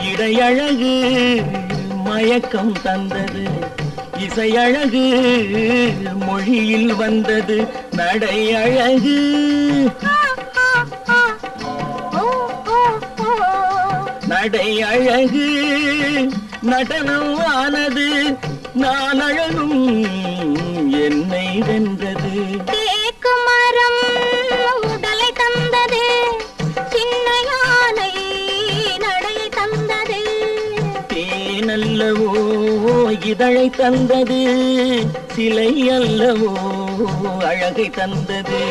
இடையழகு மயக்கம் தந்தது, இசையழகு மொழியில் வந்தது, நடை அழகு நடை அழகு நடனம் ஆனது, நான் அழகும் என்னை வென்றது. மரம் உடலை தந்தது, சின்ன யானை நடையை தந்தது. தேனல்லவோ இதழை தந்தது, சிலை அல்லவோ அழகை தந்தது.